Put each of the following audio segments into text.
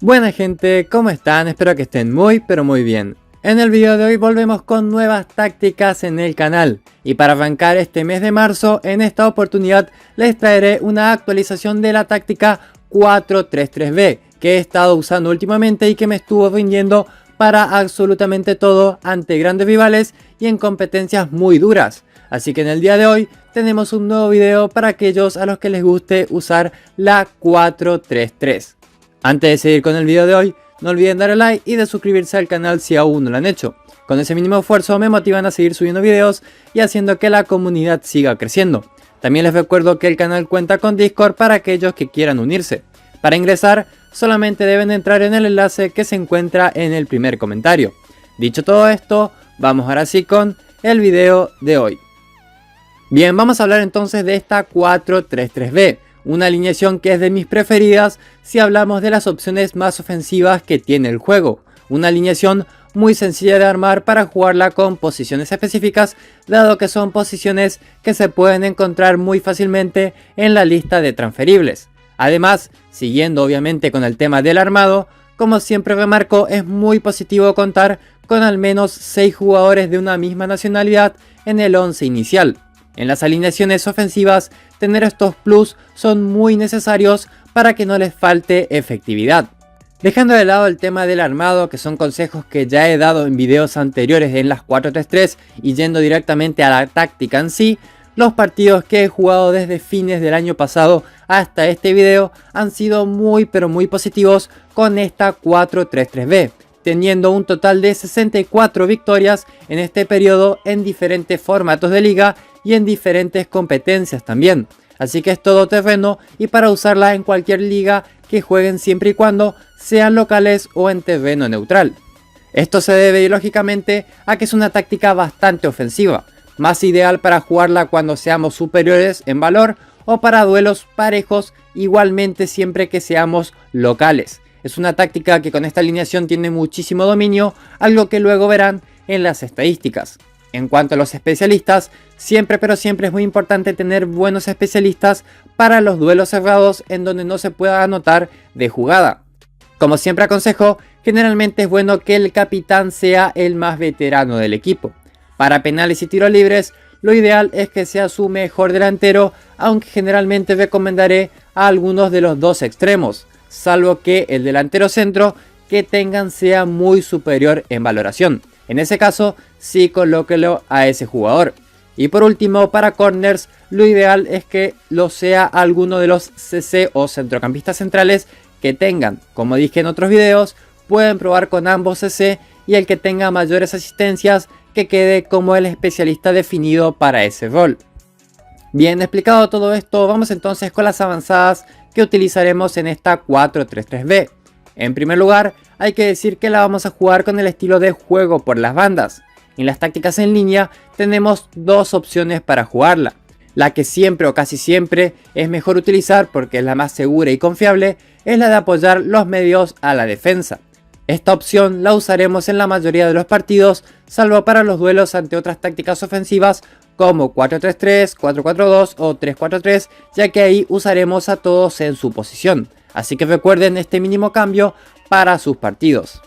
Buena gente, ¿cómo están? Espero que estén muy pero muy bien. En el video de hoy volvemos con nuevas tácticas en el canal. Y para arrancar este mes de marzo, en esta oportunidad les traeré una actualización de la táctica 4-3-3-B que he estado usando últimamente y que me estuvo rindiendo para absolutamente todo ante grandes rivales y en competencias muy duras. Así que en el día de hoy tenemos un nuevo video para aquellos a los que les guste usar la 4-3-3. Antes de seguir con el video de hoy, no olviden darle like y de suscribirse al canal si aún no lo han hecho. Con ese mínimo esfuerzo me motivan a seguir subiendo videos y haciendo que la comunidad siga creciendo. También les recuerdo que el canal cuenta con Discord para aquellos que quieran unirse. Para ingresar, solamente deben entrar en el enlace que se encuentra en el primer comentario. Dicho todo esto, vamos ahora sí con el video de hoy. Bien, vamos a hablar entonces de esta 4-3-3-B. Una alineación que es de mis preferidas si hablamos de las opciones más ofensivas que tiene el juego. Una alineación muy sencilla de armar para jugarla con posiciones específicas, dado que son posiciones que se pueden encontrar muy fácilmente en la lista de transferibles. Además, siguiendo obviamente con el tema del armado, como siempre remarco, es muy positivo contar con al menos 6 jugadores de una misma nacionalidad en el 11 inicial. En las alineaciones ofensivas, tener estos plus son muy necesarios para que no les falte efectividad. Dejando de lado el tema del armado, que son consejos que ya he dado en videos anteriores en las 4-3-3 y yendo directamente a la táctica en sí, los partidos que he jugado desde fines del año pasado hasta este video han sido muy pero muy positivos con esta 4-3-3-B, teniendo un total de 64 victorias en este periodo en diferentes formatos de liga y en diferentes competencias también. Así que es todo terreno y para usarla en cualquier liga que jueguen siempre y cuando sean locales o en terreno neutral. Esto se debe lógicamente a que es una táctica bastante ofensiva, más ideal para jugarla cuando seamos superiores en valor o para duelos parejos, igualmente siempre que seamos locales. Es una táctica que con esta alineación tiene muchísimo dominio, algo que luego verán en las estadísticas. En cuanto a los especialistas, siempre pero siempre es muy importante tener buenos especialistas para los duelos cerrados en donde no se pueda anotar de jugada. Como siempre aconsejo, generalmente es bueno que el capitán sea el más veterano del equipo. Para penales y tiros libres, lo ideal es que sea su mejor delantero, aunque generalmente recomendaré a algunos de los dos extremos, salvo que el delantero centro que tengan sea muy superior en valoración. En ese caso, sí colóquelo a ese jugador. Y por último, para corners, lo ideal es que lo sea alguno de los CC o centrocampistas centrales que tengan. Como dije en otros videos, pueden probar con ambos CC y el que tenga mayores asistencias que quede como el especialista definido para ese rol. Bien explicado todo esto, vamos entonces con las avanzadas que utilizaremos en esta 4-3-3-B. En primer lugar, hay que decir que la vamos a jugar con el estilo de juego por las bandas. En las tácticas en línea tenemos dos opciones para jugarla. La que siempre o casi siempre es mejor utilizar porque es la más segura y confiable es la de apoyar los medios a la defensa. Esta opción la usaremos en la mayoría de los partidos, salvo para los duelos ante otras tácticas ofensivas como 4-3-3, 4-4-2 o 3-4-3, ya que ahí usaremos a todos en su posición. Así que recuerden este mínimo cambio para sus partidos.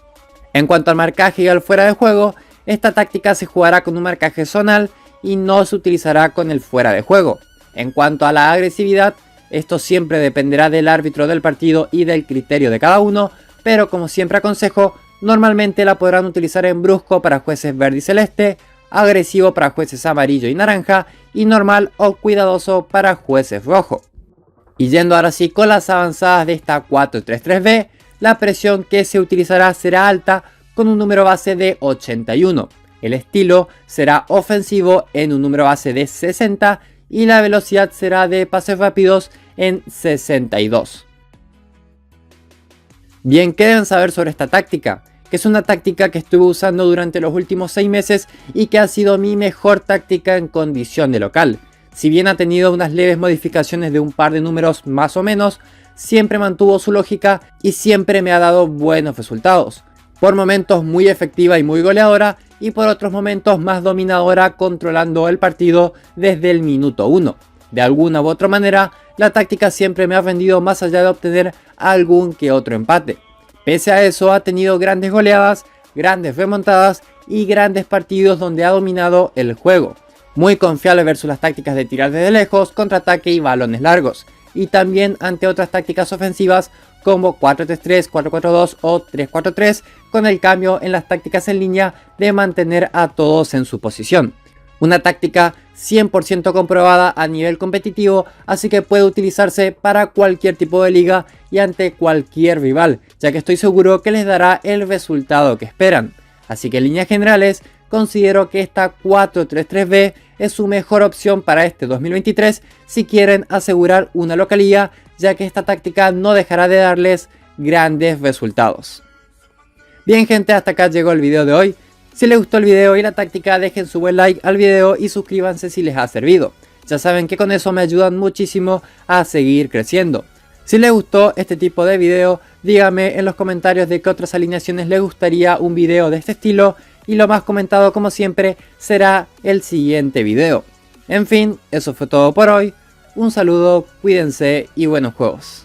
En cuanto al marcaje y al fuera de juego, esta táctica se jugará con un marcaje zonal y no se utilizará con el fuera de juego. En cuanto a la agresividad, esto siempre dependerá del árbitro del partido y del criterio de cada uno, pero como siempre aconsejo, normalmente la podrán utilizar en brusco para jueces verde y celeste, agresivo para jueces amarillo y naranja, y normal o cuidadoso para jueces rojo. Y yendo ahora sí con las avanzadas de esta 4-3-3-B, la presión que se utilizará será alta con un número base de 81. El estilo será ofensivo en un número base de 60 y la velocidad será de pases rápidos en 62. Bien, ¿qué deben saber sobre esta táctica? Que es una táctica que estuve usando durante los últimos 6 meses y que ha sido mi mejor táctica en condición de local. Si bien ha tenido unas leves modificaciones de un par de números más o menos, siempre mantuvo su lógica y siempre me ha dado buenos resultados. Por momentos muy efectiva y muy goleadora, y por otros momentos más dominadora controlando el partido desde el minuto 1. De alguna u otra manera, la táctica siempre me ha rendido más allá de obtener algún que otro empate. Pese a eso ha tenido grandes goleadas, grandes remontadas y grandes partidos donde ha dominado el juego. Muy confiable versus las tácticas de tirar desde lejos, contraataque y balones largos. Y también ante otras tácticas ofensivas como 4-3-3, 4-4-2 o 3-4-3, con el cambio en las tácticas en línea de mantener a todos en su posición. Una táctica 100% comprobada a nivel competitivo, así que puede utilizarse para cualquier tipo de liga y ante cualquier rival, ya que estoy seguro que les dará el resultado que esperan. Así que en líneas generales, considero que esta 4-3-3-B es su mejor opción para este 2023 si quieren asegurar una localía, ya que esta táctica no dejará de darles grandes resultados. Bien gente, hasta acá llegó el video de hoy. Si les gustó el video y la táctica, dejen su buen like al video y suscríbanse si les ha servido. Ya saben que con eso me ayudan muchísimo a seguir creciendo. Si les gustó este tipo de video, díganme en los comentarios de qué otras alineaciones les gustaría un video de este estilo, y lo más comentado como siempre será el siguiente video. En fin, eso fue todo por hoy. Un saludo, cuídense y buenos juegos.